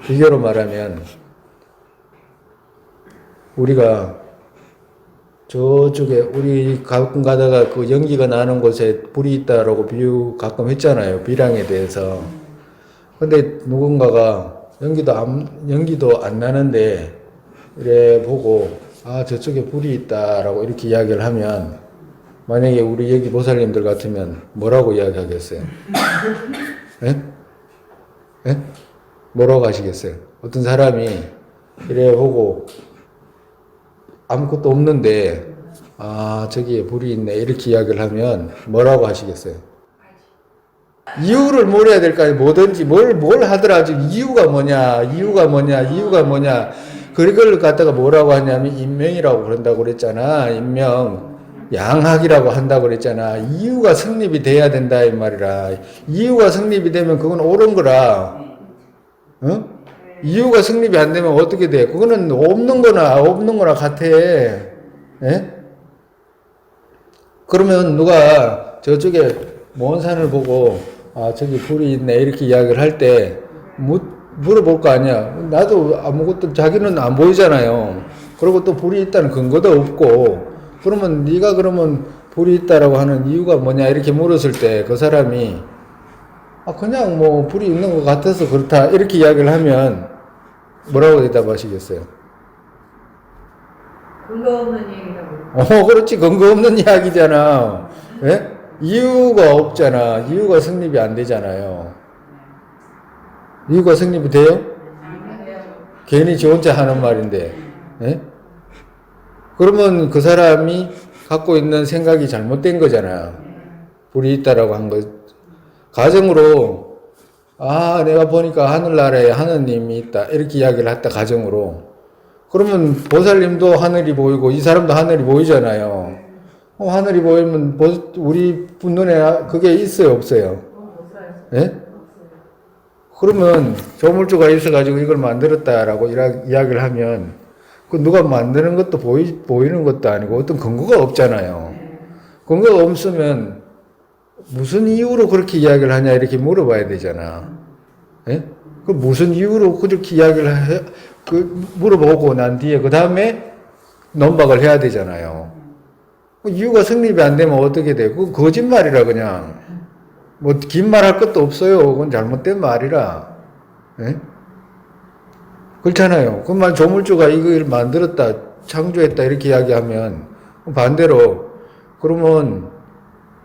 비교로 말하면 우리가 저쪽에 우리 가끔 가다가 그 연기가 나는 곳에 불이 있다라고 비유 가끔 했잖아요. 비랑에 대해서. 근데 누군가가 연기도 안 나는데 이래 보고 아 저쪽에 불이 있다라고 이렇게 이야기를 하면 만약에 우리 여기 보살님들 같으면 뭐라고 이야기하겠어요? 예? 예? 뭐라고 하시겠어요? 어떤 사람이 이래 보고 아무것도 없는데 아 저기에 불이 있네 이렇게 이야기를 하면 뭐라고 하시겠어요? 이유를 물어야 될 거 아니에요. 뭐든지 뭘 하더라도 이유가 뭐냐 그걸 갖다가 뭐라고 하냐면 인명이라고 그런다고 그랬잖아. 인명 양학이라고 한다고 그랬잖아. 이유가 성립이 돼야 된다 이 말이라. 이유가 성립이 되면 그건 옳은 거라. 어? 이유가 성립이 안 되면 어떻게 돼? 그거는 없는 거나 같아. 예? 그러면 누가 저쪽에 먼 산을 보고 아 저기 불이 있네 이렇게 이야기를 할 때 물어볼 거 아니야. 나도 아무것도 자기는 안 보이잖아요. 그리고 또 불이 있다는 근거도 없고 그러면 네가 그러면 불이 있다라고 하는 이유가 뭐냐 이렇게 물었을 때 그 사람이 아 그냥 뭐 불이 있는 것 같아서 그렇다 이렇게 이야기를 하면 뭐라고 대답하시겠어요? 근거 없는 얘기라고. 그렇지. 근거 없는 이야기잖아. 예? 이유가 없잖아. 이유가 성립이 안 되잖아요. 이유가 성립이 돼요? 안 돼요. 괜히 지 혼자 하는 말인데. 예? 그러면 그 사람이 갖고 있는 생각이 잘못된 거잖아. 불이 있다라고 한 거. 가정으로 아 내가 보니까 하늘나라에 하느님이 있다 이렇게 이야기를 했다 가정으로. 그러면 보살님도 하늘이 보이고 이 사람도 하늘이 보이잖아요. 하늘이 보이면 우리 눈에 그게 있어요 없어요? 예? 그러면 조물주가 있어가지고 이걸 만들었다라고 이야기를 하면 그 누가 만드는 것도 보이는 것도 아니고 어떤 근거가 없잖아요. 근거가 없으면 무슨 이유로 그렇게 이야기를 하냐 이렇게 물어봐야 되잖아. 예? 그 무슨 이유로 그렇게 이야기를 물어보고 난 뒤에 그 다음에 논박을 해야 되잖아요. 이유가 성립이 안 되면 어떻게 돼? 그거 거짓말이라 그냥. 뭐 긴 말 할 것도 없어요. 그건 잘못된 말이라. 예? 그렇잖아요. 그만 조물주가 이걸 만들었다, 창조했다 이렇게 이야기하면 반대로 그러면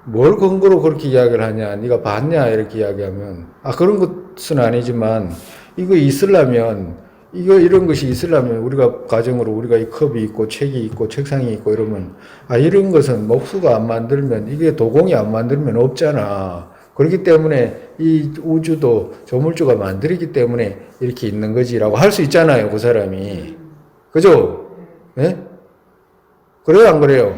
뭘 근거로 그렇게 이야기를 하냐? 네가 봤냐? 이렇게 이야기하면 그런 것은 아니지만 이거 있으려면 이런 것이 있으려면 우리가 가정으로 우리가 이 컵이 있고 책이 있고 책상이 있고 이러면 이런 것은 목수가 안 만들면 이게 도공이 안 만들면 없잖아. 그렇기 때문에 이 우주도 조물주가 만들기 때문에 이렇게 있는 거지라고 할 수 있잖아요. 그 사람이. 그죠? 예? 그래요? 안 그래요?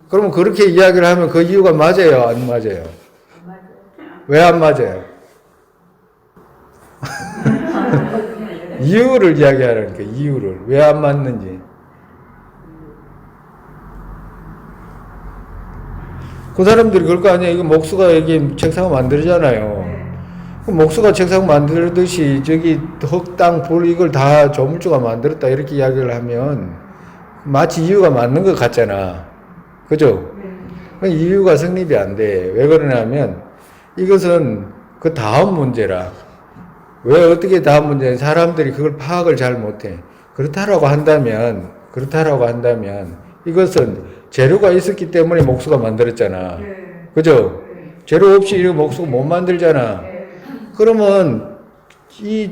그러면 그렇게 이야기를 하면 그 이유가 맞아요? 안 맞아요? 왜 안 맞아요? 이유를 이야기하라니까, 이유를. 왜 안 맞는지. 그 사람들이 그럴 거 아니에요. 이거 목수가 여기 책상을 만들잖아요. 그 목수가 책상 만들듯이 저기 흙, 땅, 불 이걸 다 조물주가 만들었다 이렇게 이야기를 하면 마치 이유가 맞는 것 같잖아. 그죠? 이유가 성립이 안 돼. 왜 그러냐면 이것은 그 다음 문제라. 왜 어떻게 다음 문제는 사람들이 그걸 파악을 잘 못해. 그렇다라고 한다면 이것은 재료가 있었기 때문에 목수가 만들었잖아. 그죠? 재료 없이 이거 목수가 못 만들잖아. 그러면 이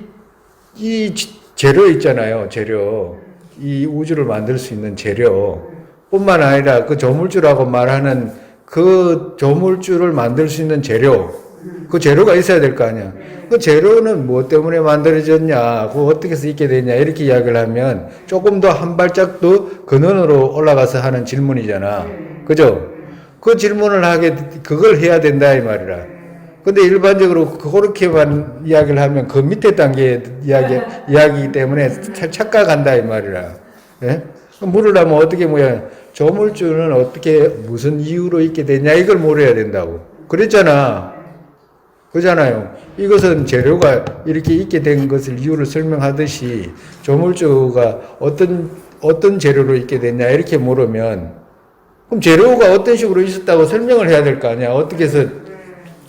재료 있잖아요. 재료. 이 우주를 만들 수 있는 재료. 뿐만 아니라 그 조물주라고 말하는 그 조물주를 만들 수 있는 재료. 그 재료가 있어야 될 거 아니야. 그 재료는 뭐 때문에 만들어졌냐, 그거 어떻게 해서 있게 됐냐, 이렇게 이야기를 하면 조금 더 한 발짝 더 근원으로 올라가서 하는 질문이잖아. 그죠? 그 질문을 그걸 해야 된다, 이 말이라. 근데 일반적으로 그렇게만 이야기를 하면 그 밑에 단계 이야기이기 때문에 착각한다, 이 말이라. 예? 물으려면 어떻게 조물주는 어떻게, 무슨 이유로 있게 됐냐, 이걸 물어야 된다고. 그랬잖아. 그잖아요. 이것은 재료가 이렇게 있게 된 것을 이유를 설명하듯이 조물주가 어떤 재료로 있게 됐냐 이렇게 물으면 그럼 재료가 어떤 식으로 있었다고 설명을 해야 될 거 아니야. 어떻게 해서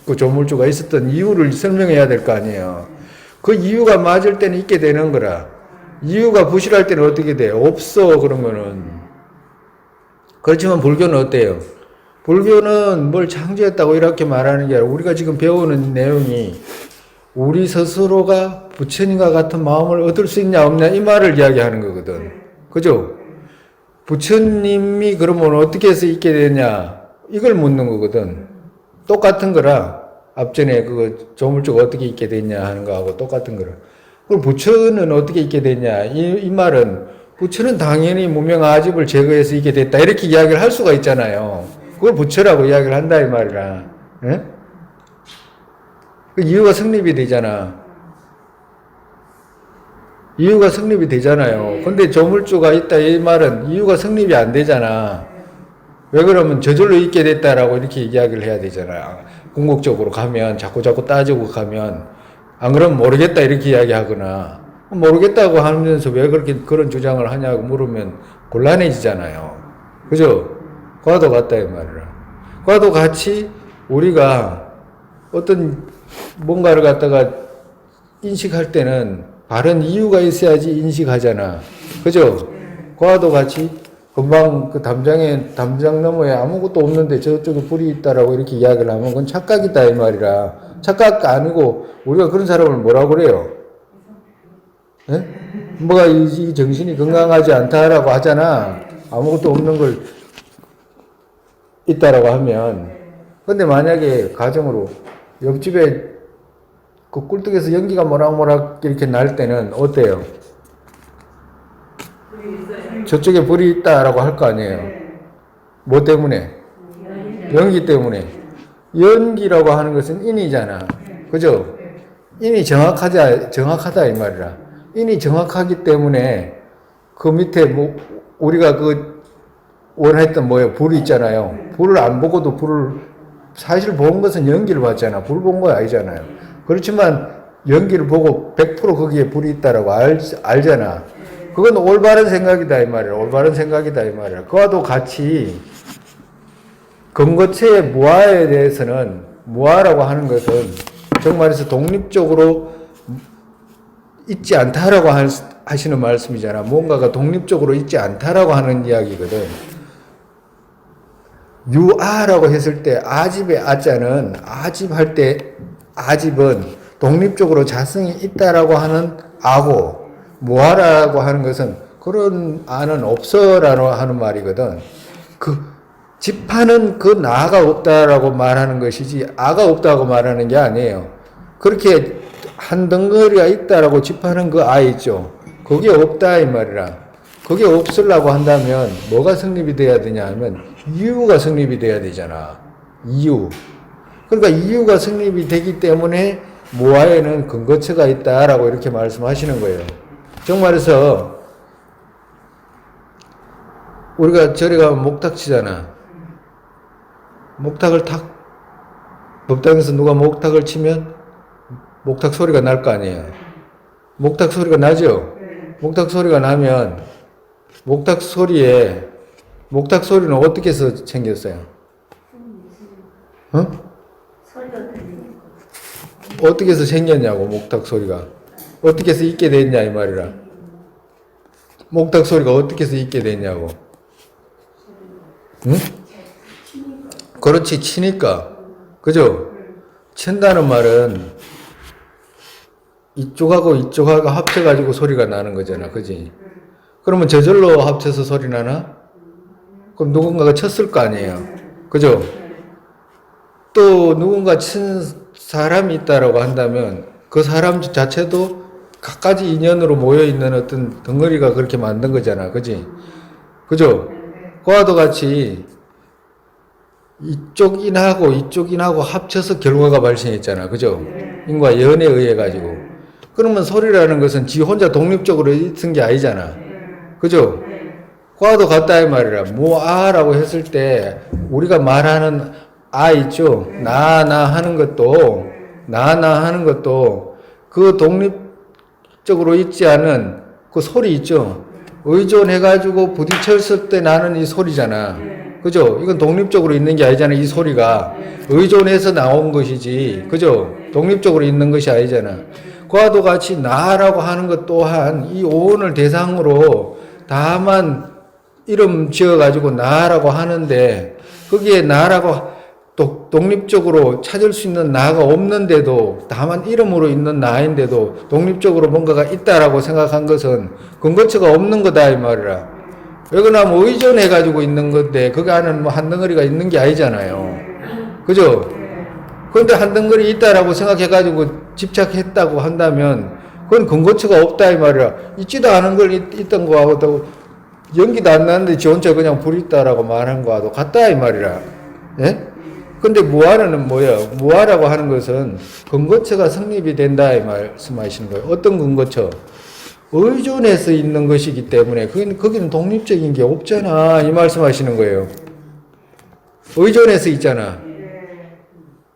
그 조물주가 있었던 이유를 설명해야 될 거 아니에요. 그 이유가 맞을 때는 있게 되는 거라. 이유가 부실할 때는 어떻게 돼? 없어 그러면은. 그렇지만 불교는 어때요? 불교는 뭘 창조했다고 이렇게 말하는 게 아니라 우리가 지금 배우는 내용이 우리 스스로가 부처님과 같은 마음을 얻을 수 있냐 없냐 이 말을 이야기하는 거거든. 그죠? 부처님이 그러면 어떻게 해서 있게 되냐 이걸 묻는 거거든. 똑같은 거라. 앞전에 그 조물주가 어떻게 있게 됐냐 하는 거하고 똑같은 거라. 그럼 부처는 어떻게 있게 됐냐 이 말은 부처는 당연히 무명 아집을 제거해서 있게 됐다 이렇게 이야기를 할 수가 있잖아요. 그걸 부처라고 이야기를 한다 이 말이라. 예? 그 이유가 성립이 되잖아. 이유가 성립이 되잖아요. 근데 조물주가 있다 이 말은 이유가 성립이 안 되잖아. 왜 그러면 저절로 있게 됐다라고 이렇게 이야기를 해야 되잖아. 궁극적으로 가면 자꾸 따지고 가면 안 그러면 모르겠다 이렇게 이야기하거나 모르겠다고 하면서 왜 그렇게 그런 주장을 하냐고 물으면 곤란해지잖아요. 그죠? 과도 같다 이 말이라. 과도 같이 우리가 어떤 뭔가를 갖다가 인식할 때는 바른 이유가 있어야지 인식하잖아. 그죠? 과도 같이 금방 그 담장 너머에 아무것도 없는데 저쪽에 불이 있다라고 이렇게 이야기를 하면 그건 착각이다 이 말이라. 착각 아니고 우리가 그런 사람을 뭐라고 그래요? 예? 뭐가 이 정신이 건강하지 않다라고 하잖아. 아무것도 없는 걸 있다라고 하면. 근데 만약에 가정으로 옆집에 그 꿀떡에서 연기가 모락모락 이렇게 날 때는 어때요? 저쪽에 불이 있다라고 할 거 아니에요. 뭐 때문에? 연기 때문에. 연기라고 하는 것은 인이잖아. 그죠? 인이 정확하다 이 말이라. 인이 정확하기 때문에 그 밑에 뭐 우리가 그 원했던 뭐예요? 불이 있잖아요. 불을 안 보고도 불을 사실 본 것은 연기를 봤잖아. 불 본 거 아니잖아요. 그렇지만 연기를 보고 100% 거기에 불이 있다라고 알잖아. 그건 올바른 생각이다 이 말이야. 올바른 생각이다 이 말이야. 그와도 같이 근거체의 무아에 대해서는 무아라고 하는 것은 정말에서 독립적으로 있지 않다라고 하시는 말씀이잖아. 뭔가가 독립적으로 있지 않다라고 하는 이야기거든. 유아라고 했을 때 아집의 아자는 아집할 때 아집은 독립적으로 자성이 있다라고 하는 아고 무아라고 하는 것은 그런 아는 없어라고 하는 말이거든. 그 집하는 그 나가 없다라고 말하는 것이지 아가 없다고 말하는 게 아니에요. 그렇게 한 덩어리가 있다라고 집하는 그 아 있죠. 그게 없다 이 말이라. 그게 없으려고 한다면 뭐가 성립이 돼야 되냐 하면 이유가 성립이 돼야 되잖아. 이유. 그러니까 이유가 성립이 되기 때문에 무아에는 근거처가 있다라고 이렇게 말씀하시는 거예요. 정말해서 우리가 절에 가면 목탁 치잖아. 목탁을 탁 법당에서 누가 목탁을 치면 목탁 소리가 날 거 아니에요. 목탁 소리가 나죠? 목탁 소리가 나면 목탁 소리는 어떻게 해서 생겼어요? 어? 어떻게 해서 생겼냐고 목탁 소리가. 어떻게 해서 있게 됐냐 이 말이라. 목탁 소리가 어떻게 해서 있게 됐냐고. 응? 그렇지 치니까. 그죠? 친다는 말은 이쪽하고 합쳐가지고 소리가 나는 거잖아. 그지? 그러면 저절로 합쳐서 소리 나나? 그럼 누군가가 쳤을 거 아니에요. 그죠? 또 누군가 친 사람이 있다라고 한다면 그 사람 자체도 갖가지 인연으로 모여있는 어떤 덩어리가 그렇게 만든 거잖아. 그지? 그죠? 그와도 같이 이쪽 인하고 합쳐서 결과가 발생했잖아. 그죠? 인과 연에 의해 가지고. 그러면 소리라는 것은 지 혼자 독립적으로 있은 게 아니잖아. 그죠? 과도 같다 이 말이라. 무아라고 했을 때 우리가 말하는 아 있죠? 나 하는 것도 나 하는 것도 그 독립적으로 있지 않은 그 소리 있죠. 의존해가지고 부딪혔을 때 나는 이 소리잖아. 그죠? 이건 독립적으로 있는 게 아니잖아. 이 소리가 의존해서 나온 것이지. 그죠? 독립적으로 있는 것이 아니잖아. 그와도 같이 나라고 하는 것 또한 이 오온을 대상으로 다만 이름 지어가지고 나라고 하는데 거기에 나라고 독립적으로 찾을 수 있는 나가 없는데도 다만 이름으로 있는 나인데도 독립적으로 뭔가가 있다라고 생각한 것은 근거처가 없는 거다 이 말이라. 왜 그러냐면 의존해 가지고 있는 건데 그 안에는 뭐 한 덩어리가 있는 게 아니잖아요. 그죠? 그런데 한 덩어리 있다라고 생각해 가지고 집착했다고 한다면 그건 근거처가 없다 이 말이라. 있지도 않은 걸 있던 거하고 연기도 안 나는데 지 혼자 그냥 불 있다라고 말한 거하고 같다 이 말이라. 예? 근데 무아라는 뭐야? 무아라고 하는 것은 근거처가 성립이 된다 이 말씀하시는 거예요. 어떤 근거처? 의존해서 있는 것이기 때문에 거기는 독립적인 게 없잖아 이 말씀하시는 거예요. 의존해서 있잖아.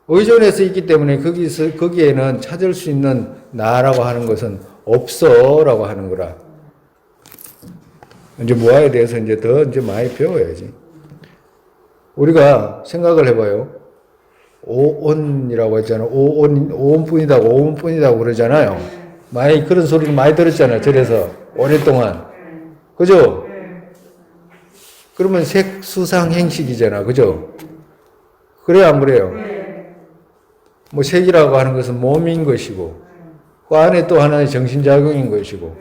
의존해서 있기 때문에 거기에는 찾을 수 있는 나라고 하는 것은 없어라고 하는 거라. 이제 무아에 대해서 이제 더 많이 배워야지. 우리가 생각을 해봐요. 오온이라고 했잖아. 오온뿐이다고 그러잖아요. 많이 그런 소리를 많이 들었잖아요. 절에서 오랫동안. 그죠? 그러면 색수상 행식이잖아. 그죠? 그래요, 안 그래요? 뭐 색이라고 하는 것은 몸인 것이고 그 안에 또 하나의 정신작용인 것이고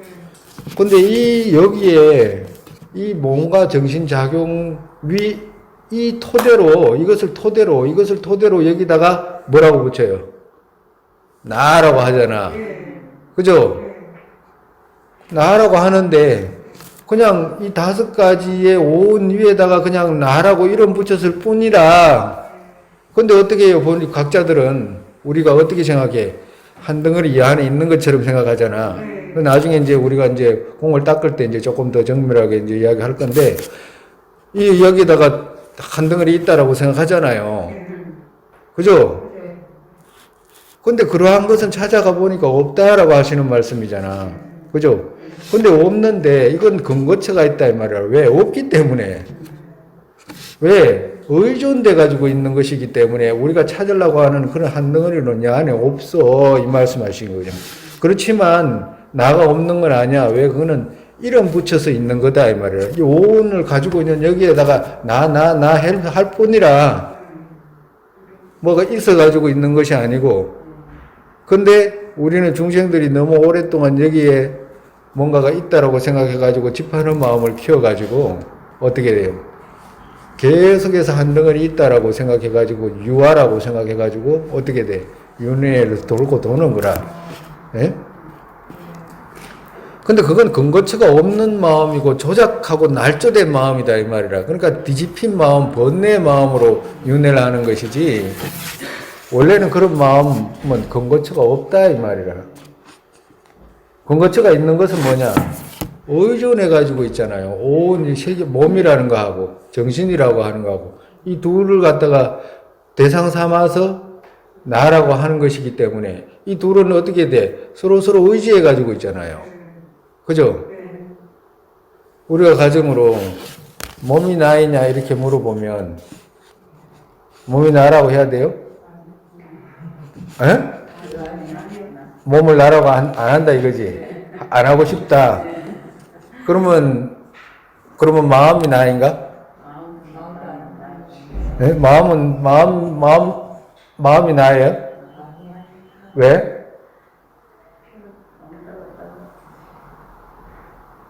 근데 여기에 이 몸과 정신작용 이 토대로 이것을 토대로 여기다가 뭐라고 붙여요? 나라고 하잖아. 그죠? 나라고 하는데 그냥 이 5가지의 오온 위에다가 그냥 나라고 이름 붙였을 뿐이라. 근데 어떻게 해요? 각자들은 우리가 어떻게 생각해? 한 덩어리 이 안에 있는 것처럼 생각하잖아. 나중에 이제 우리가 이제 공을 닦을 때 이제 조금 더 정밀하게 이제 이야기할 건데 여기다가 한 덩어리 있다라고 생각하잖아요. 그죠? 근데 그러한 것은 찾아가 보니까 없다라고 하시는 말씀이잖아. 그죠? 근데 없는데 이건 근거처가 있다 이 말이야. 왜? 없기 때문에. 왜? 의존돼 가지고 있는 것이기 때문에 우리가 찾으려고 하는 그런 한 덩어리는 이 안에 없어 이 말씀하신 거죠. 그렇지만 나가 없는 건 아니야. 왜? 그거는 이름 붙여서 있는 거다 이 말이야. 이 오온을 가지고 있는 여기에다가 나 할 뿐이라 뭐가 있어 가지고 있는 것이 아니고. 근데 우리는 중생들이 너무 오랫동안 여기에 뭔가가 있다라고 생각해 가지고 집하는 마음을 키워 가지고 어떻게 돼요? 계속해서 한 덩어리 있다라고 생각해 가지고 유아라고 생각해 가지고 어떻게 돼? 윤회를 돌고 도는 거라. 예? 근데 그건 근거처가 없는 마음이고 조작하고 날조된 마음이다 이 말이라. 그러니까 뒤집힌 마음, 번뇌의 마음으로 윤회를 하는 것이지 원래는 그런 마음은 근거처가 없다 이 말이라. 근거처가 있는 것은 뭐냐? 의존해 가지고 있잖아요. 온 세계 몸이라는 거하고 정신이라고 하는 거하고 이 둘을 갖다가 대상 삼아서 나라고 하는 것이기 때문에 이 둘은 어떻게 돼? 서로 의지해 가지고 있잖아요. 그죠? 우리가 가정으로 몸이 나이냐 이렇게 물어보면 몸이 나라고 해야 돼요? 에? 몸을 나라고 안 한다 이거지? 안 하고 싶다. 그러면 마음이 나인가? 네? 마음이 나예요? 왜?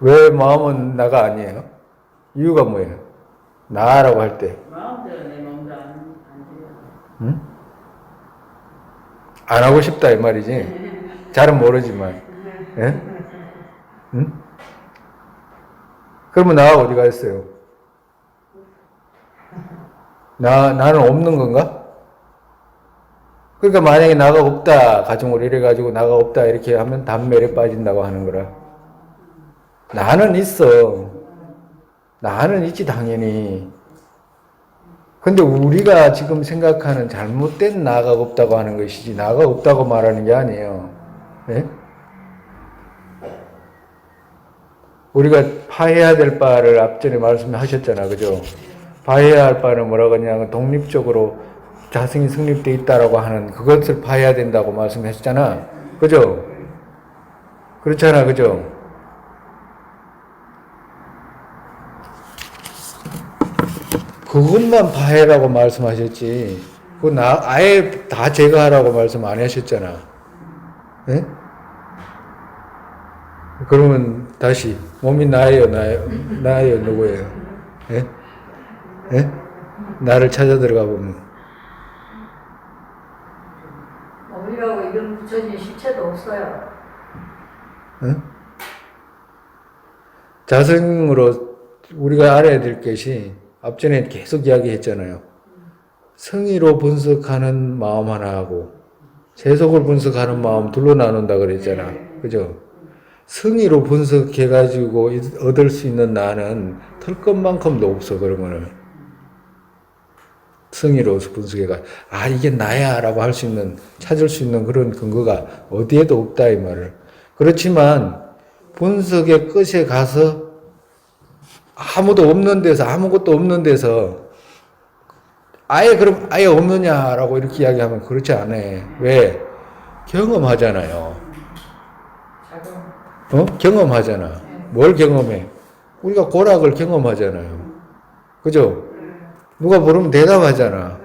왜 마음은 나가 아니에요? 이유가 뭐예요? 나라고 할 때. 마음대로 내 몸도 안 돼요. 응? 안 하고 싶다 이 말이지. 잘은 모르지만. 예? 응? 그러면 나가 어디 가 있어요? 나는 없는 건가? 그러니까 만약에 나가 없다, 가정으로 이래가지고 나가 없다 이렇게 하면 단멸에 빠진다고 하는 거라. 나는 있어. 나는 있지 당연히. 근데 우리가 지금 생각하는 잘못된 나가 없다고 하는 것이지 나가 없다고 말하는 게 아니에요. 예? 우리가 파해야 될 바를 앞전에 말씀하셨잖아. 그죠? 파해야 할 바는 뭐라고 하냐면 독립적으로 자성이 성립되어 있다라고 하는 그것을 파해야 된다고 말씀하셨잖아. 그죠? 그렇잖아. 그죠? 그것만 파해라고 말씀하셨지. 그거 아예 다 제거하라고 말씀 안 하셨잖아. 예? 그러면 다시 몸이 나예요, 나예요, 누구예요? 예? 예? 나를 찾아 들어가 보면 몸이라고 이름 붙여진 실체도 없어요. 예? 자성으로 우리가 알아야 될 것이 앞전에 계속 이야기했잖아요. 성의로 분석하는 마음 하나하고 세속을 분석하는 마음 둘로 나눈다 그랬잖아. 그죠? 성의로 분석해가지고 얻을 수 있는 나는 털 것만큼도 없어, 그런 거는. 성의로 분석해가, 아, 이게 나야, 라고 할 수 있는, 찾을 수 있는 그런 근거가 어디에도 없다, 이 말을. 그렇지만, 분석의 끝에 가서 아무도 없는 데서, 아무것도 없는 데서, 그럼 아예 없느냐라고 이렇게 이야기하면 그렇지 않아. 왜? 경험하잖아요. 경험하잖아. 뭘 경험해? 우리가 고락을 경험하잖아요. 그죠? 누가 물으면 대답하잖아.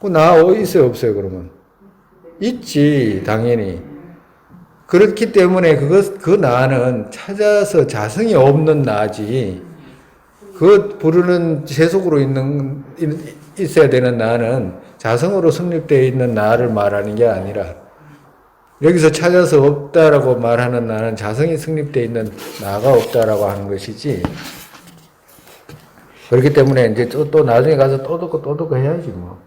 나 어디 있어요, 없어요, 그러면? 있지, 당연히. 그렇기 때문에 그 나는 찾아서 자성이 없는 나지. 그 부르는 세속으로 있어야 되는 나는 자성으로 성립되어 있는 나를 말하는 게 아니라 여기서 찾아서 없다라고 말하는 나는 자성이 성립되어 있는 나가 없다라고 하는 것이지. 그렇기 때문에 이제 또 나중에 가서 또 듣고 해야지 뭐.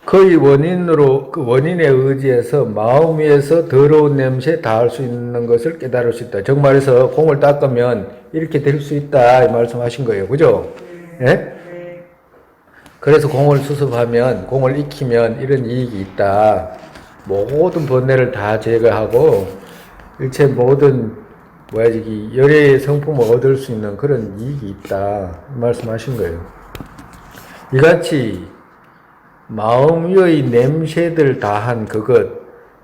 거의 그 원인에 의지해서 마음 위에서 더러운 냄새에 닿을 수 있는 것을 깨달을 수 있다. 정말해서 공을 닦으면 이렇게 될 수 있다. 이 말씀하신 거예요. 그죠? 예? 그래서 공을 수습하면, 공을 익히면 이런 이익이 있다. 모든 번뇌를 다 제거하고, 일체 모든, 열의 성품을 얻을 수 있는 그런 이익이 있다. 말씀하신 거예요. 이같이 마음 위의 냄새들 다한 그것,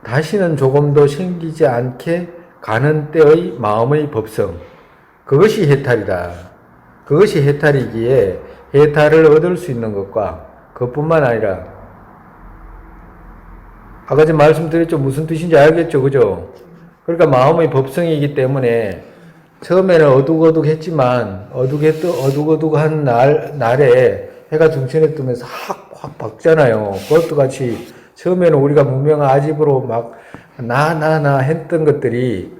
다시는 조금도 생기지 않게 가는 때의 마음의 법성, 그것이 해탈이다. 그것이 해탈이기에 해탈을 얻을 수 있는 것과 그것뿐만 아니라 아까 전에 말씀드렸죠. 무슨 뜻인지 알겠죠. 그죠? 그러니까 마음의 법성이기 때문에 처음에는 어둑어둑했지만 어둑어둑한 날에 해가 중천에 뜨면서 확 박잖아요. 그것도 같이 처음에는 우리가 무명한 아집으로 막 나 했던 것들이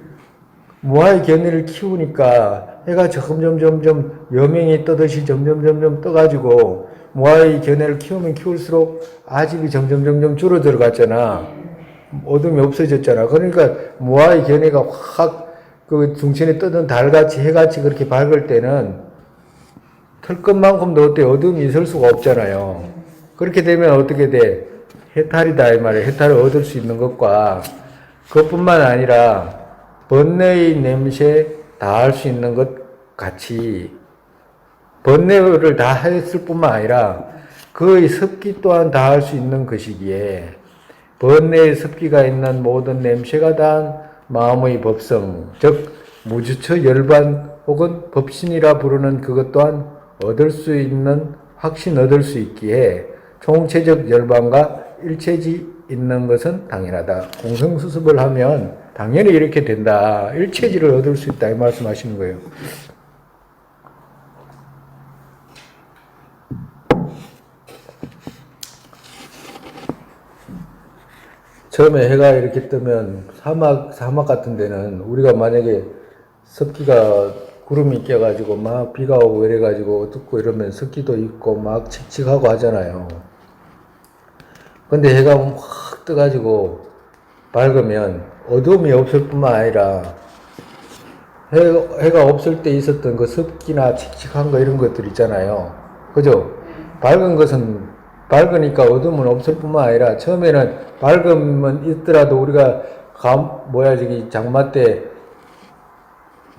무아의 견해를 키우니까 해가 점점 여명이 떠듯이 점점 떠가지고 무아의 견해를 키우면 키울수록 아집이 점점 줄어들어 갔잖아. 어둠이 없어졌잖아. 그러니까 무아의 견해가 확 그 중천에 뜨던 달같이 해같이 그렇게 밝을 때는 털 것만큼도 어둠이 있을 수가 없잖아요. 그렇게 되면 어떻게 돼? 해탈이다 이 말이에요. 해탈을 얻을 수 있는 것과 그것뿐만 아니라 번뇌의 냄새 다 할 수 있는 것 같이 번뇌를 다 했을 뿐만 아니라 그의 습기 또한 다 할 수 있는 것이기에 번뇌의 습기가 있는 모든 냄새가 단 마음의 법성, 즉 무주처 열반 혹은 법신이라 부르는 그것 또한 얻을 수 있는 확신 얻을 수 있기에 총체적 열반과 일체지 있는 것은 당연하다. 공성수습을 하면 당연히 이렇게 된다. 일체지를 얻을 수 있다. 이 말씀하시는 거예요. 처음에 해가 이렇게 뜨면 사막 같은 데는 우리가 만약에 습기가 구름이 껴가지고 막 비가 오고 이래가지고 어둡고 이러면 습기도 있고 막 칙칙하고 하잖아요. 근데 해가 확 떠가지고 밝으면 어두움이 없을 뿐만 아니라 해가 없을 때 있었던 그 습기나 칙칙한 거 이런 것들 있잖아요. 그죠? 밝은 것은 밝으니까 어둠은 없을 뿐만 아니라 처음에는 밝음은 있더라도 우리가 저기 장마 때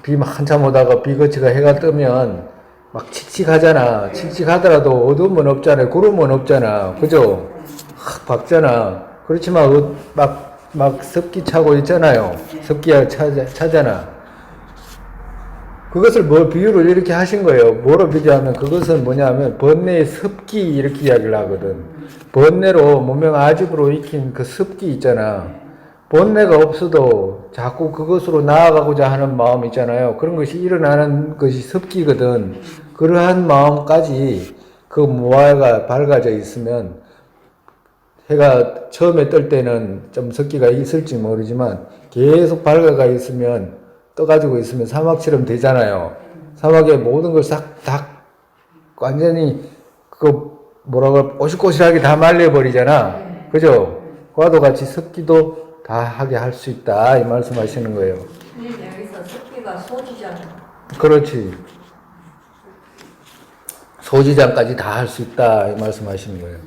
비 한참 오다가 비 그치가 해가 뜨면 막 칙칙하잖아. 칙칙하더라도 어둠은 없잖아요. 구름은 없잖아. 그죠? 확 밝잖아. 그렇지만 막 습기 차고 있잖아요. 습기가 차잖아. 그것을 비유를 이렇게 하신 거예요. 뭐로 비교하면 그것은 뭐냐면 번뇌의 습기 이렇게 이야기를 하거든. 번뇌로 무명 아집으로 익힌 그 습기 있잖아. 번뇌가 없어도 자꾸 그것으로 나아가고자 하는 마음 있잖아요. 그런 것이 일어나는 것이 습기거든. 그러한 마음까지 그 무아가 밝아져 있으면 해가 처음에 뜰 때는 좀 습기가 있을지 모르지만 계속 밝아가 있으면 떠가지고 있으면 사막처럼 되잖아요. 사막의 모든 걸 다 완전히 꼬실꼬실하게 다 말려버리잖아. 그죠? 그와도 같이 습기도 다 하게 할 수 있다 이 말씀하시는 거예요. 여기서 습기가 소지잖아. 그렇지. 소지장까지 다 할 수 있다 이 말씀하시는 거예요.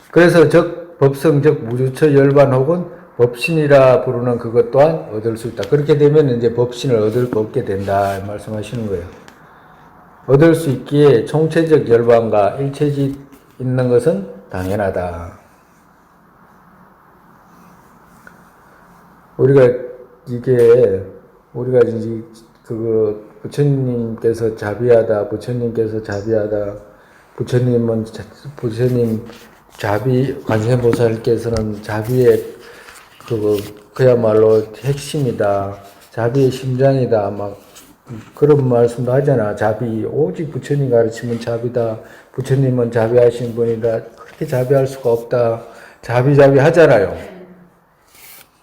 그래서 법성적 무주처 열반 혹은 법신이라 부르는 그것 또한 얻을 수 있다. 그렇게 되면 이제 법신을 얻게 된다 이 말씀하시는 거예요. 얻을 수 있기에 총체적 열반과 일체지 있는 것은 당연하다. 우리가 이제 부처님께서 자비하다, 부처님 관세음보살께서는 자비의 그야말로 핵심이다, 자비의 심장이다, 막 그런 말씀도 하잖아. 자비, 오직 부처님 가르치면 자비다, 부처님은 자비하신 분이다, 그렇게 자비할 수가 없다, 자비 하잖아요.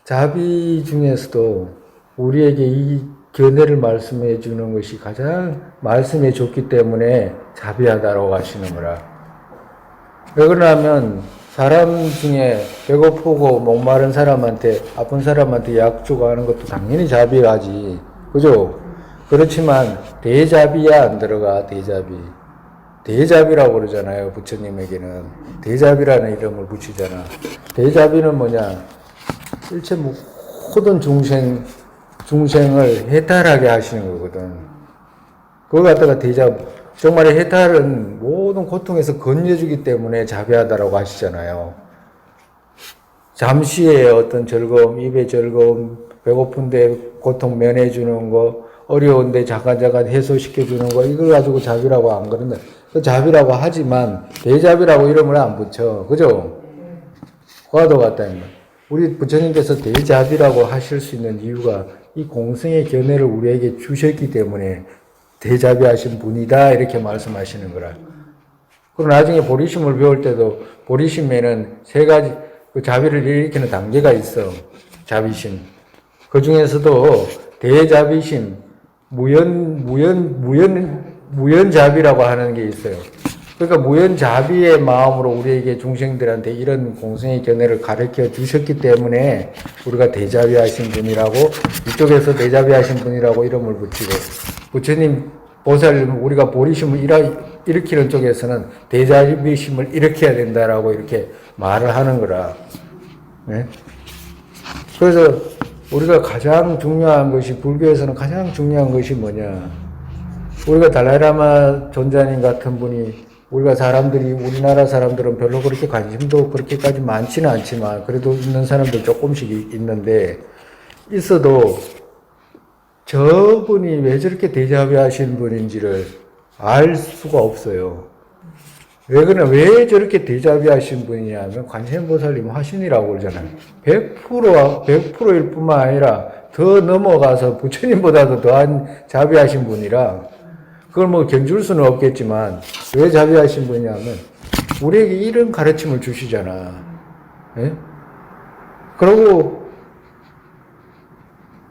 자비 중에서도 우리에게 이 견해를 말씀해 주는 것이 가장 말씀해 줬기 때문에 자비하다라고 하시는 거라. 왜 그러냐면 사람 중에 배고프고 목마른 사람한테, 아픈 사람한테 약 주고 하는 것도 당연히 자비하지. 그죠? 그렇지만 대자비야 안 들어가. 대자비라고 그러잖아요. 부처님에게는 대자비라는 이름을 붙이잖아. 대자비는 뭐냐? 일체 모든 중생을 해탈하게 하시는 거거든. 그걸 갖다가 정말 해탈은 모든 고통에서 건져주기 때문에 자비하다라고 하시잖아요. 잠시의 어떤 즐거움, 입의 즐거움, 배고픈데 고통 면해주는 거, 어려운데 잠깐 해소시켜주는 거, 이걸 가지고 자비라고 안 그런다. 그 자비라고 하지만 대자비라고 이름을 안 붙여. 그죠? 과도 같다. 우리 부처님께서 대자비라고 하실 수 있는 이유가 이 공생의 견해를 우리에게 주셨기 때문에 대자비하신 분이다 이렇게 말씀하시는 거라. 그리고 나중에 보리심을 배울 때도 보리심에는 세 가지 그 자비를 일으키는 단계가 있어. 자비심. 그 중에서도 대자비심, 무연자비라고 하는 게 있어요. 그러니까 무연자비의 마음으로 우리에게 중생들한테 이런 공생의 견해를 가르쳐 주셨기 때문에 우리가 대자비하신 분이라고, 이쪽에서 대자비하신 분이라고 이름을 붙이고, 부처님 보살 우리가 보리심을 일으키는 쪽에서는 대자비심을 일으켜야 된다라고 이렇게 말을 하는 거라. 네? 그래서 우리가 가장 중요한 것이, 불교에서는 가장 중요한 것이 뭐냐? 우리가 달라이라마 존자님 같은 분이, 우리나라 사람들은 별로 그렇게 관심도 그렇게까지 많지는 않지만, 그래도 있는 사람들 조금씩 있는데, 있어도 저분이 왜 저렇게 대자비하신 분인지를 알 수가 없어요. 왜 저렇게 대자비하신 분이냐면, 관세음보살님 화신이라고 그러잖아요. 100%일 뿐만 아니라 더 넘어가서 부처님보다도 더한 자비하신 분이라, 그걸 견줄 수는 없겠지만, 왜 자비하신 분이냐면, 우리에게 이런 가르침을 주시잖아. 예? 그리고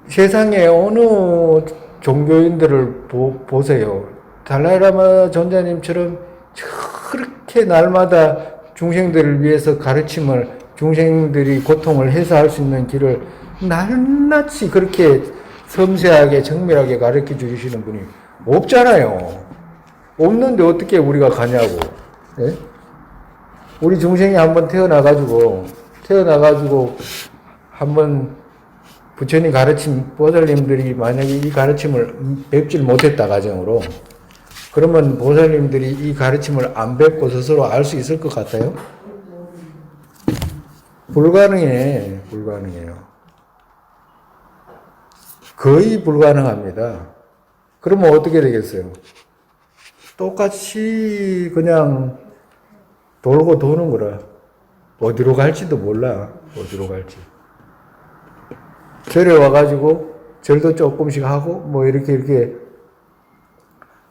세상에 어느 종교인들을 보세요. 달라이라마 존자님처럼 그렇게 날마다 중생들을 위해서 중생들이 고통을 해소할 수 있는 길을 낱낱이 그렇게 섬세하게 정밀하게 가르쳐 주시는 분이 없잖아요. 없는데 어떻게 우리가 가냐고. 예? 우리 중생이 한번 태어나가지고 한번 부처님 가르침, 보살님들이 만약에 이 가르침을 뵙질 못했다 가정으로, 그러면 보살님들이 이 가르침을 안 뵙고 스스로 알 수 있을 것 같아요? 불가능해요. 거의 불가능합니다. 그러면 어떻게 되겠어요? 똑같이 그냥 돌고 도는 거라. 어디로 갈지도 몰라. 어디로 갈지. 절에 와가지고 절도 조금씩 하고 뭐 이렇게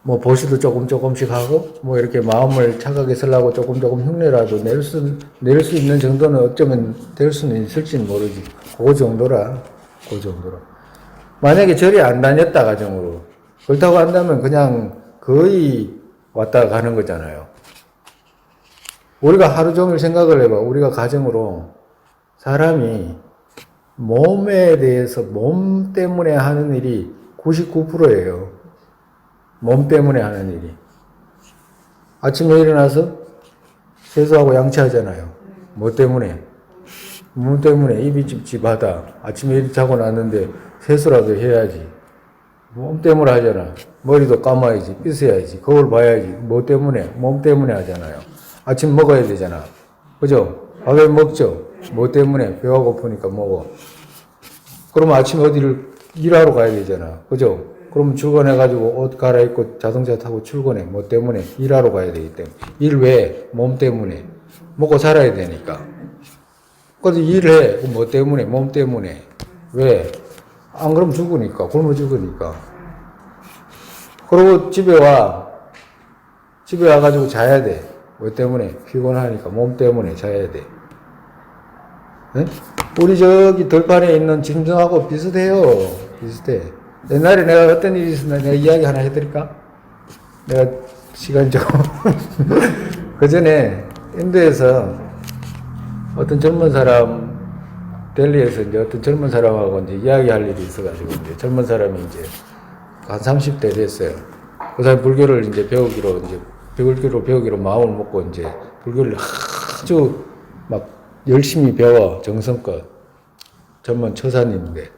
뭐 보시도 조금씩 하고 뭐 이렇게 마음을 착하게 쓰려고 조금 흉내라도 낼 수 있는 정도는 어쩌면 될 수는 있을지는 모르지. 그 정도라. 만약에 절에 안 다녔다 가정으로 그렇다고 한다면 그냥 거의 왔다 가는 거잖아요. 우리가 하루 종일 생각을 해봐. 우리가 가정으로 사람이 몸에 대해서 몸 때문에 하는 일이 99%예요. 몸 때문에 하는 일이. 아침에 일어나서 세수하고 양치하잖아요. 뭐 때문에? 몸 때문에 입이 찝찝하다. 아침에 일 자고 났는데 세수라도 해야지. 몸 때문에 하잖아. 머리도 감아야지. 빗어야지. 거울 봐야지. 뭐 때문에? 몸 때문에 하잖아요. 아침 먹어야 되잖아. 그죠? 밥을 먹죠? 뭐 때문에? 배가 고프니까 먹어. 그러면 아침에 어디를 일하러 가야 되잖아. 그죠? 그러면 출근해가지고 옷 갈아입고 자동차 타고 출근해. 뭐 때문에? 일하러 가야 되기 때문에. 일 왜? 몸 때문에. 먹고 살아야 되니까. 그래서 일을 해. 뭐 때문에? 몸 때문에. 왜? 안 그러면 죽으니까. 굶어 죽으니까. 그리고 집에 와가지고 자야 돼. 뭐 때문에? 피곤하니까. 몸 때문에 자야 돼. 네? 우리 저기 들판에 있는 짐승하고 비슷해요. 비슷해. 옛날에 내가 어떤 일이 있었나 내가 이야기 하나 해드릴까? 내가 시간이 조금. 그 전에 인도에서 어떤 젊은 사람, 델리에서 이제 어떤 젊은 사람하고 이제 이야기할 일이 있어가지고 이제 젊은 사람이 이제 한 30대 됐어요. 그 사람이 불교를 이제 배우기로 마음을 먹고 이제 불교를 아주 막 열심히 배워, 정성껏. 전문 처사님인데.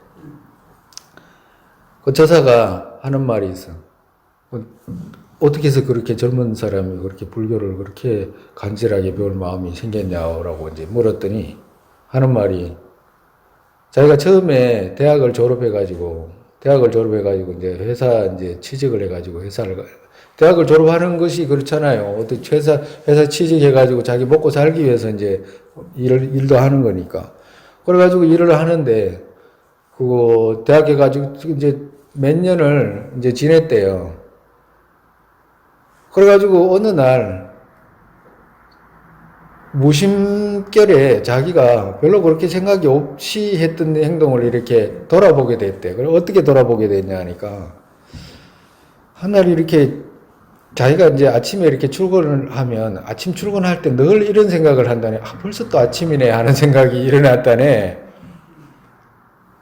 그 처사가 하는 말이 있어. 어떻게 해서 그렇게 젊은 사람이 그렇게 불교를 그렇게 간절하게 배울 마음이 생겼냐고 이제 물었더니 하는 말이 자기가 처음에 대학을 졸업해가지고 이제 회사 이제 취직을 해가지고 대학을 졸업하는 것이 그렇잖아요. 어떻게 회사 취직해가지고 자기 먹고 살기 위해서 이제 일도 하는 거니까. 그래가지고 일을 하는데, 그거 대학 해가지고 이제 몇 년을 이제 지냈대요. 그래가지고 어느 날, 무심결에 자기가 별로 그렇게 생각이 없이 했던 행동을 이렇게 돌아보게 됐대. 그래, 어떻게 돌아보게 됐냐 하니까, 하나를 이렇게 자기가 이제 아침에 이렇게 출근을 하면 아침 출근할 때 늘 이런 생각을 한다네. 벌써 또 아침이네 하는 생각이 일어났다네.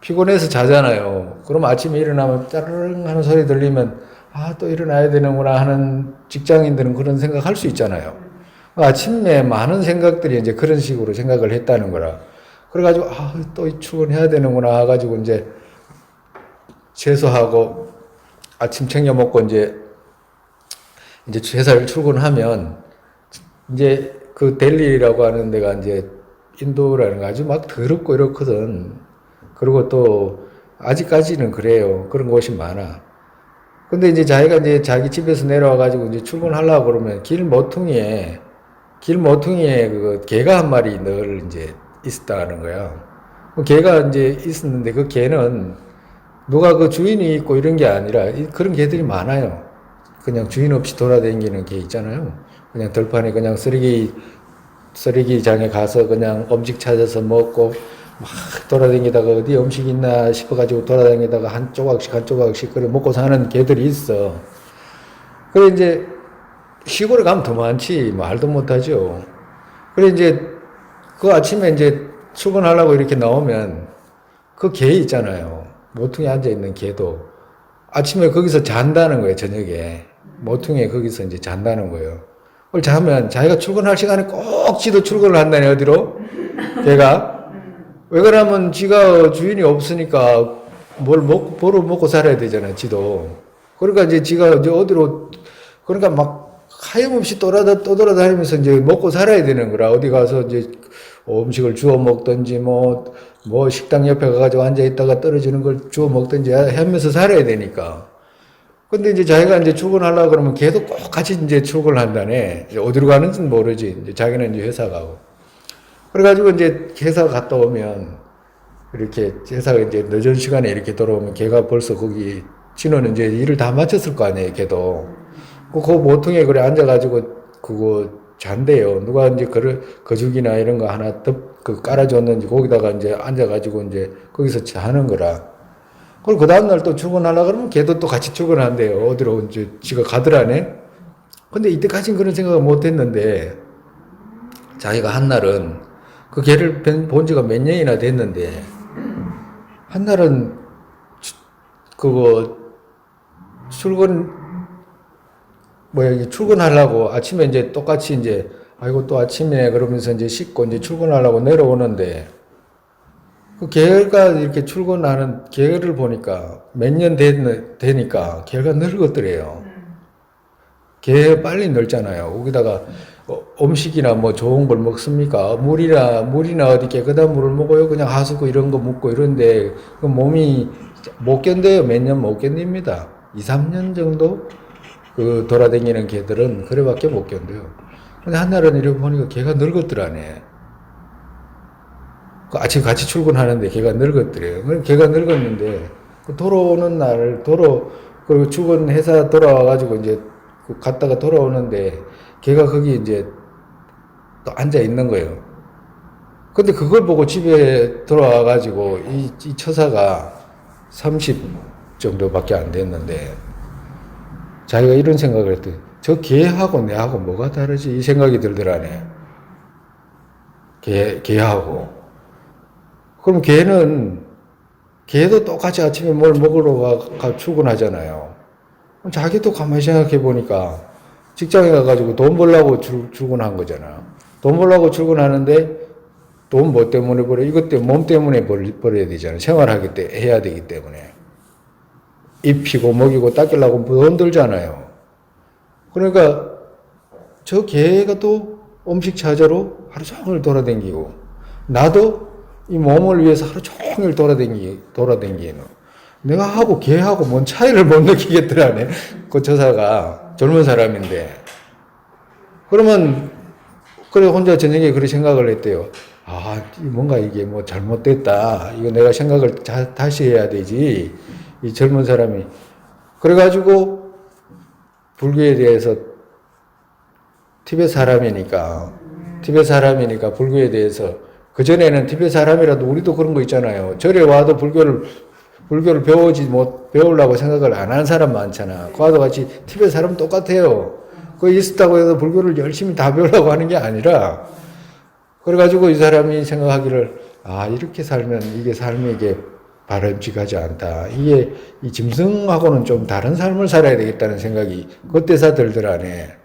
피곤해서 자잖아요. 그럼 아침에 일어나면 짜르릉 하는 소리 들리면 또 일어나야 되는구나 하는 직장인들은 그런 생각할 수 있잖아요. 아침에 많은 생각들이 이제 그런 식으로 생각을 했다는 거라. 그래가지고 또 출근해야 되는구나 해가지고 이제 세수하고 아침 챙겨 먹고 이제 회사를 출근하면 이제 그 델리라고 하는 데가 이제 인도라는 거 아주 막 더럽고 이렇거든. 그리고 또 아직까지는 그래요. 그런 곳이 많아. 근데 이제 자기가 이제 자기 집에서 내려와가지고 이제 출근하려고 그러면 길 모퉁이에 그 개가 한 마리 늘 이제 있었다는 거야. 개가 이제 있었는데 그 개는 누가 그 주인이 있고 이런 게 아니라 그런 개들이 많아요. 그냥 주인 없이 돌아다니는 개 있잖아요. 그냥 들판에 그냥 쓰레기장에 가서 그냥 음식 찾아서 먹고 막 돌아다니다가 어디 음식 있나 싶어가지고 돌아다니다가 한 조각씩 그래 먹고 사는 개들이 있어. 그래 이제 시골에 가면 더 많지 말도 못하죠. 그래 이제 그 아침에 이제 출근하려고 이렇게 나오면 그 개 있잖아요. 모퉁이에 앉아있는 개도 아침에 거기서 잔다는 거예요, 저녁에. 모퉁이에 거기서 이제 잔다는 거예요. 그걸 자면 자기가 출근할 시간에 꼭 지도 출근을 한다네, 어디로? 걔가. 왜 그러냐면 지가 주인이 없으니까 뭘 먹고, 벌어 먹고 살아야 되잖아요, 지도. 그러니까 이제 지가 이제 어디로, 그러니까 막 하염없이 떠돌아다니면서 이제 먹고 살아야 되는 거라. 어디 가서 이제 음식을 주워 먹든지 뭐 식당 옆에 가가지고 앉아있다가 떨어지는 걸 주워 먹든지 하면서 살아야 되니까. 근데 이제 자기가 이제 출근하려고 그러면 걔도 꼭 같이 이제 출근을 한다네. 이제 어디로 가는지는 모르지. 이제 자기는 이제 회사 가고. 그래가지고 이제 회사 갔다 오면 이렇게 회사가 이제 늦은 시간에 이렇게 돌아오면 걔가 벌써 거기 진호는 이제 일을 다 마쳤을 거 아니에요, 걔도. 그 모퉁이에 그래 앉아가지고 그거 잔대요. 누가 이제 거죽이나 이런 거 하나 깔아줬는지 거기다가 이제 앉아가지고 이제 거기서 자는 거라. 그리고 그 다음날 또 출근하려고 그러면 걔도 또 같이 출근한대요. 어디로 이제 지가 가더라네. 근데 이때까지는 그런 생각을 못 했는데 자기가 한날은 그 걔를 본 지가 몇 년이나 됐는데 한날은 그거 출근하려고 아침에 이제 똑같이 이제 아이고 또 아침이네 그러면서 이제 씻고 이제 출근하려고 내려오는데 그 걔가 이렇게 출근하는 걔를 보니까 몇 년 되니까 걔가 늙었더래요. 걔 빨리 늙잖아요. 거기다가 음식이나 뭐 좋은 걸 먹습니까? 물이나 어디 깨끗한 물을 먹어요? 그냥 하수구 이런 거 먹고 이런데 그 몸이 못 견뎌요. 몇 년 못 견딥니다. 2, 3년 정도 그 돌아다니는 개들은 그래밖에 못 견뎌요. 근데 한날은 이렇게 보니까 걔가 늙었더라네. 그 아침 같이 출근하는데 걔가 늙었더래요. 그럼 걔가 늙었는데 그 돌아오는 날 그리고 출근해서 돌아와가지고 이제 갔다가 돌아오는데 걔가 거기 이제 또 앉아 있는 거예요. 근데 그걸 보고 집에 돌아와가지고 이 처사가 30 정도밖에 안 됐는데 자기가 이런 생각을 했더니 저 걔하고 내하고 뭐가 다르지? 이 생각이 들더라네. 걔하고. 그럼 걔도 똑같이 아침에 뭘 먹으러 출근하잖아요. 그럼 자기도 가만히 생각해 보니까 직장에 가가지고 돈 벌려고 출근한 거잖아. 돈 벌려고 출근하는데 돈 뭐 때문에 벌어? 이것 때문에 몸 때문에 벌어야 되잖아. 생활하기 때 해야 되기 때문에. 입히고 먹이고 닦이려고 돈 들잖아요. 그러니까 저 개가 또 음식 찾으러 하루 종일 돌아다니고 나도 이 몸을 위해서 하루 종일 돌아다니는 내가 하고 걔하고 뭔 차이를 못 느끼겠더라네. 그 저사가 젊은 사람인데 그러면 그래 혼자 저녁에 그렇게 생각을 했대요. 아 뭔가 이게 뭐 잘못됐다. 이거 내가 생각을 다시 해야 되지. 이 젊은 사람이 그래가지고 불교에 대해서 티베트 사람이니까 불교에 대해서 그전에는 티베트 사람이라도 우리도 그런 거 있잖아요. 절에 와도 불교를 배우려고 생각을 안 하는 사람 많잖아. 그와도 같이 티베트 사람은 똑같아요. 그거 있었다고 해서 불교를 열심히 다 배우려고 하는 게 아니라 그래가지고 이 사람이 생각하기를 이렇게 살면 이게 삶이 이게 바람직하지 않다. 이게 이 짐승하고는 좀 다른 삶을 살아야 되겠다는 생각이 그때서 들더라네.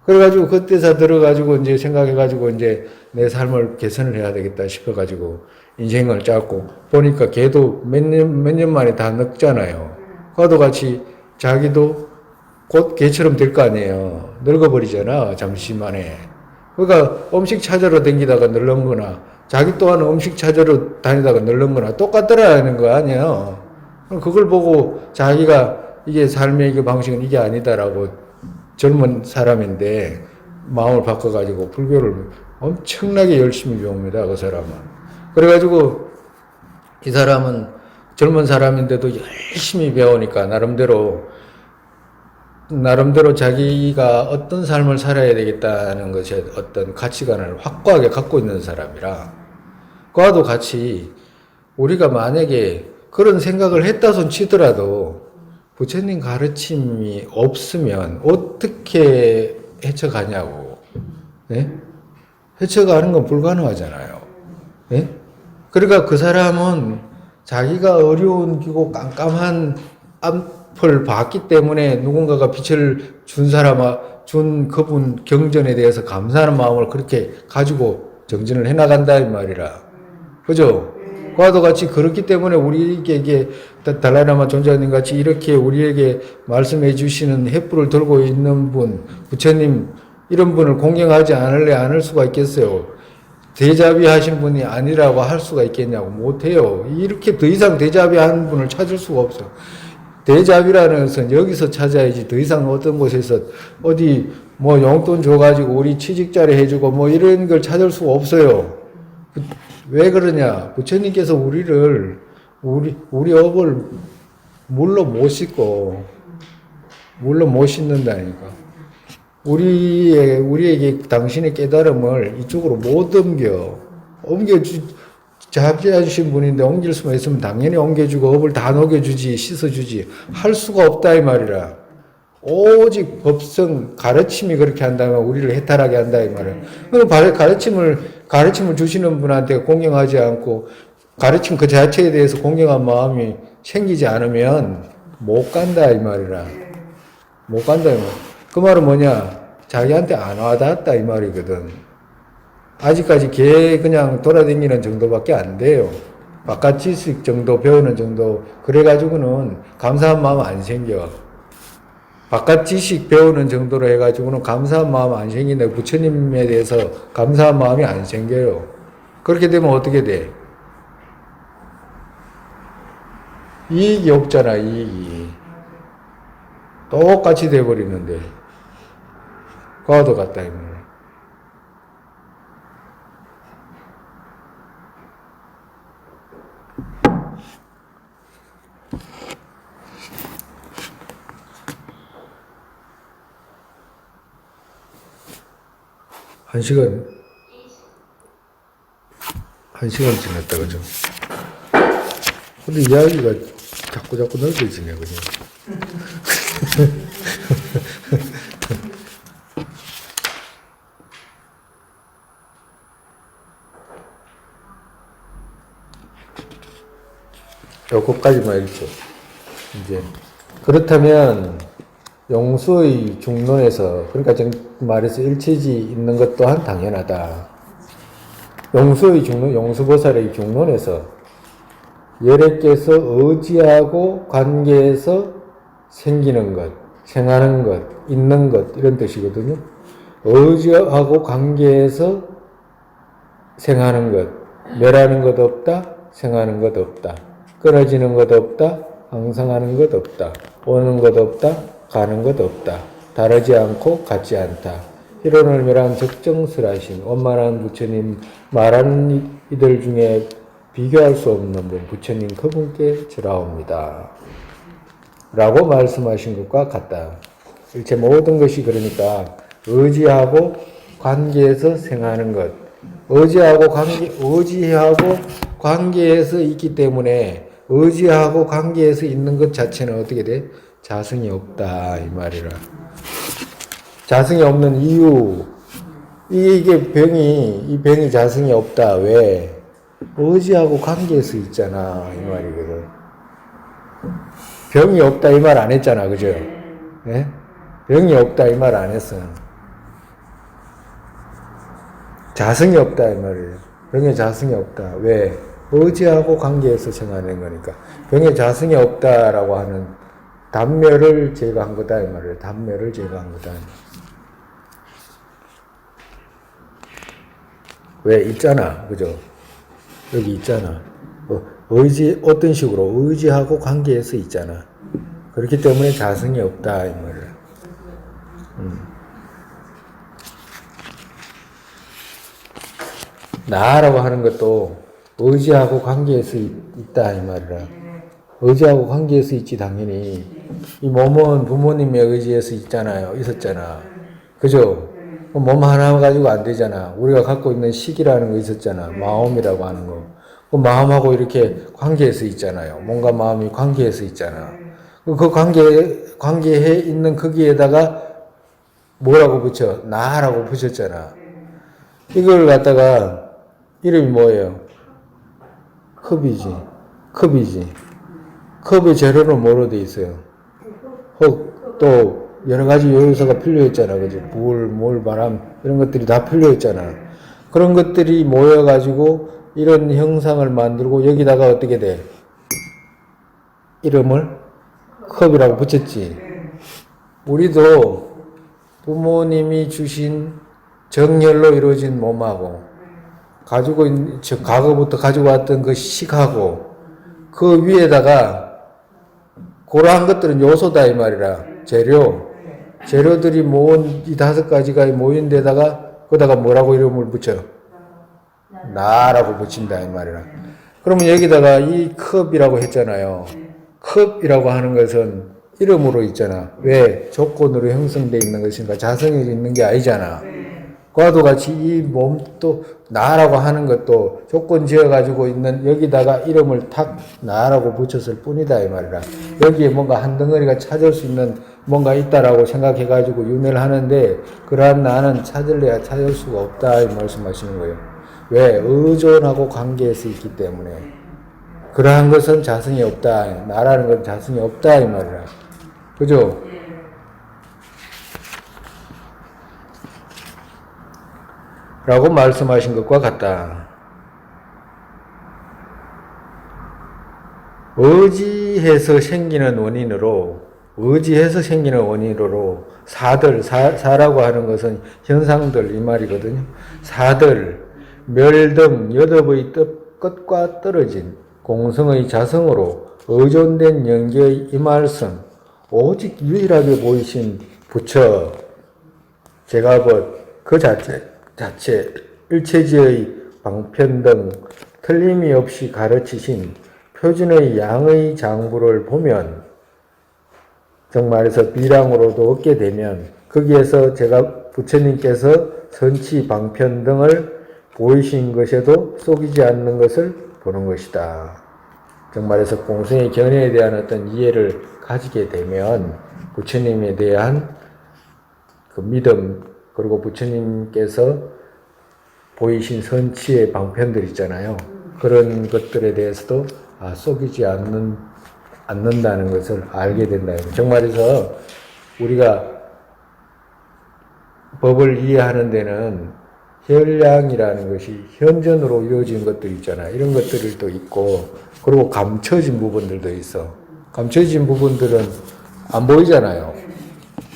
그래가지고 그때서 들어가지고 이제 생각해가지고 이제 내 삶을 개선을 해야 되겠다 싶어가지고 인생을 짰고 보니까 걔도 몇 년 만에 다 늙잖아요. 그와도 같이 자기도 곧 걔처럼 될 거 아니에요. 늙어버리잖아, 잠시 만에. 그러니까 음식 찾으러 다니다가 늙는 거나 자기 또한 음식 찾으러 다니다가 늙는 거나 똑같더라는 거 아니에요. 그걸 보고 자기가 이게 삶의 이게 방식은 이게 아니다라고 젊은 사람인데 마음을 바꿔가지고 불교를 엄청나게 열심히 배웁니다. 그 사람은. 그래가지고 이 사람은 젊은 사람인데도 열심히 배우니까 나름대로 자기가 어떤 삶을 살아야 되겠다는 것에 어떤 가치관을 확고하게 갖고 있는 사람이라 그와도 같이 우리가 만약에 그런 생각을 했다 손 치더라도 부처님 가르침이 없으면 어떻게 헤쳐가냐고. 네? 헤쳐가는 건 불가능하잖아요. 네? 그러니까 그 사람은 자기가 어려운 기고 깜깜한 앞을 봤기 때문에 누군가가 빛을 준 준 그분 경전에 대해서 감사하는 마음을 그렇게 가지고 정진을 해나간다 이 말이라. 그죠? 그와도 같이 그렇기 때문에 우리에게 달라이라마 존자님 같이 이렇게 우리에게 말씀해 주시는 횃불을 들고 있는 분, 부처님 이런 분을 공경하지 않을 수가 있겠어요. 대자비 하신 분이 아니라고 할 수가 있겠냐고. 못해요. 이렇게 더 이상 대자비 한 분을 찾을 수가 없어요. 대자비라는 것은 여기서 찾아야지 더 이상 어떤 곳에서 어디 뭐 용돈 줘가지고 우리 취직자리 해주고 뭐 이런 걸 찾을 수가 없어요. 왜 그러냐? 부처님께서 우리 업을 물로 못 씻고 물로 못 씻는다니까. 우리에게 당신의 깨달음을 이쪽으로 못 잡혀주신 분인데 옮길 수만 있으면 당연히 옮겨주고 업을 다 녹여주지 씻어주지 할 수가 없다 이 말이라. 오직 법성 가르침이 그렇게 한다면 우리를 해탈하게 한다 이 말이야. 그럼 가르침을 주시는 분한테 공경하지 않고 가르침 그 자체에 대해서 공경한 마음이 생기지 않으면 못 간다 이 말이라. 못 간다 이 말. 그 말은 뭐냐? 자기한테 안 와닿았다 이 말이거든. 아직까지 걔 그냥 돌아다니는 정도밖에 안 돼요. 바깥 지식 정도 배우는 정도 그래가지고는 감사한 마음 안 생겨. 바깥 지식 배우는 정도로 해가지고는 감사한 마음 안 생긴다. 부처님에 대해서 감사한 마음이 안 생겨요. 그렇게 되면 어떻게 돼? 이익이 없잖아, 이익이. 똑같이 돼버리는데. 과도 같다, 이 말. 한 시간 지났다, 그죠? 근데 이야기가 자꾸 넓어지네, 그죠? 요거까지만 읽죠. 이제. 그렇다면, 용수의 중론에서, 그러니까 지금 말해서 일체지 있는 것 또한 당연하다. 용수의 중론, 용수보살의 중론에서 열애께서 의지하고 관계에서 생기는 것, 생하는 것, 있는 것, 이런 뜻이거든요. 의지하고 관계에서 생하는 것, 멸하는 것 없다, 생하는 것 없다, 끊어지는 것 없다, 항상하는 것 없다, 오는 것 없다, 가는 것 없다. 다르지 않고 같지 않다. 희론을 멸한 적정설하신 원만한 부처님 말하는 이들 중에 비교할 수 없는 분 부처님 그분께 절하옵니다. 라고 말씀하신 것과 같다. 일체 모든 것이 그러니까 의지하고 관계에서 생하는 것. 의지하고 관계에서 있기 때문에 의지하고 관계에서 있는 것 자체는 어떻게 돼? 자성이 없다 이 말이라. 자성이 없는 이유, 이 병이 자성이 없다. 왜? 의지하고 관계에서 있잖아 이 말이거든. 병이 없다 이 말 안 했잖아, 그죠? 네? 병이 없다 이 말 안 했어. 자성이 없다 이 말이에요. 병에 자성이 없다. 왜? 의지하고 관계에서 생하는 거니까. 병에 자성이 없다라고 하는 단멸을 제거한 거다 이 말이에요. 단멸을 제거한 거다. 왜? 있잖아, 그죠? 여기 있잖아. 어떤 식으로 의지하고 관계에서 있잖아. 그렇기 때문에 자성이 없다 이 말이에요. 나라고 하는 것도 의지하고 관계에서 있다 이 말이라. 의지하고 관계에서 있지 당연히. 이 몸은 부모님의 의지에서 있었잖아. 그죠? 몸 하나 가지고 안 되잖아. 우리가 갖고 있는 식이라는 거 있었잖아. 마음이라고 하는 거. 그 마음하고 이렇게 관계에서 있잖아요. 몸과 마음이 관계에서 있잖아. 그 관계해 있는 거기에다가 뭐라고 붙여? 나라고 붙였잖아. 이걸 갖다가 이름이 뭐예요? 흡이지. 컵이지. 컵의 재료는 뭐로 돼 있어요? 흙, 또 여러 가지 요소가 필요했잖아. 그지? 물, 바람, 이런 것들이 다 필요했잖아. 그런 것들이 모여가지고 이런 형상을 만들고 여기다가 어떻게 돼? 이름을 컵이라고 붙였지. 우리도 부모님이 주신 정열로 이루어진 몸하고 가지고 있는, 과거부터 가지고 왔던 그 식하고 그 위에다가 그러한 것들은 요소다 이 말이라. 재료들이 모은 이 5가지가 모인 데다가 거기다가 뭐라고 이름을 붙여? 나라고 붙인다 이 말이라. 그러면 여기다가 이 컵이라고 했잖아요. 컵이라고 하는 것은 이름으로 있잖아. 왜? 조건으로 형성되어 있는 것인가? 자성이 있는 게 아니잖아. 그와도 같이 이 몸도 나라고 하는 것도 조건 지어가지고 있는 여기다가 이름을 탁 나라고 붙였을 뿐이다 이 말이라. 여기에 뭔가 한 덩어리가 찾을 수 있는 뭔가 있다라고 생각해가지고 윤회를 하는데 그러한 나는 찾을래야 찾을 수가 없다 이 말씀하시는 거예요. 왜? 의존하고 관계에서 있기 때문에. 그러한 것은 자성이 없다. 나라는 건 자성이 없다 이 말이라. 그죠? 라고 말씀하신 것과 같다. 의지해서 생기는 원인으로 사라고 하는 것은 현상들 이 말이거든요. 사들, 멸등, 여덟의 끝과 떨어진 공성의 자성으로 의존된 연계의 이 말씀, 오직 유일하게 보이신 부처, 제가벗 그 자체, 일체지의 방편 등 틀림이 없이 가르치신 표준의 양의 장부를 보면, 정말해서 비량으로도 얻게 되면, 거기에서 제가 부처님께서 선치, 방편 등을 보이신 것에도 속이지 않는 것을 보는 것이다. 정말해서 공생의 견해에 대한 어떤 이해를 가지게 되면, 부처님에 대한 그 믿음, 그리고 부처님께서 보이신 선치의 방편들 있잖아요. 그런 것들에 대해서도 속이지 않는다는 것을 알게 된다. 정말해서 우리가 법을 이해하는 데는 현량이라는 것이 현전으로 이루어진 것들 있잖아요. 이런 것들이 또 있고, 그리고 감춰진 부분들도 있어. 감춰진 부분들은 안 보이잖아요.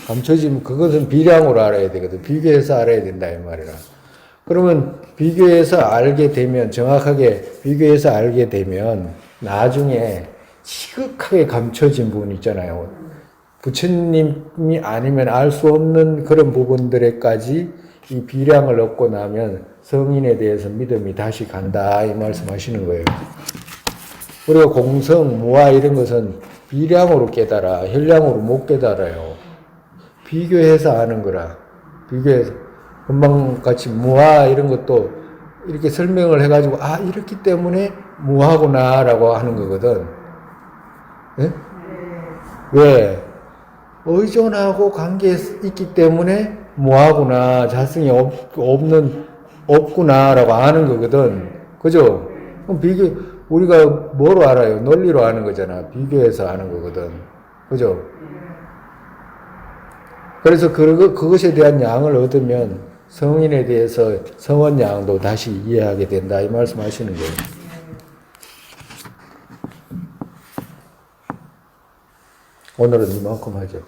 감춰진 그것은 비량으로 알아야 되거든. 비교해서 알아야 된다 이 말이라. 그러면 비교해서 알게 되면, 정확하게 비교해서 알게 되면 나중에 지극하게 감춰진 부분 있잖아요. 부처님이 아니면 알 수 없는 그런 부분들에까지 이 비량을 얻고 나면 성인에 대해서 믿음이 다시 간다 이 말씀하시는 거예요. 우리가 공성, 무아 이런 것은 비량으로 깨달아, 현량으로 못 깨달아요. 비교해서 아는 거라. 비교해서. 금방 같이 무아 이런 것도 이렇게 설명을 해가지고, 이렇기 때문에 무아구나 라고 하는 거거든. 네? 왜? 의존하고 관계에 있기 때문에 무아구나, 자성이 없구나 라고 아는 거거든. 그죠? 그럼 우리가 뭐로 알아요? 논리로 아는 거잖아. 비교해서 아는 거거든. 그죠? 그래서 그것에 대한 양을 얻으면 성인에 대해서 성원 양도 다시 이해하게 된다. 이 말씀 하시는 거예요. 오늘은 이만큼 하죠.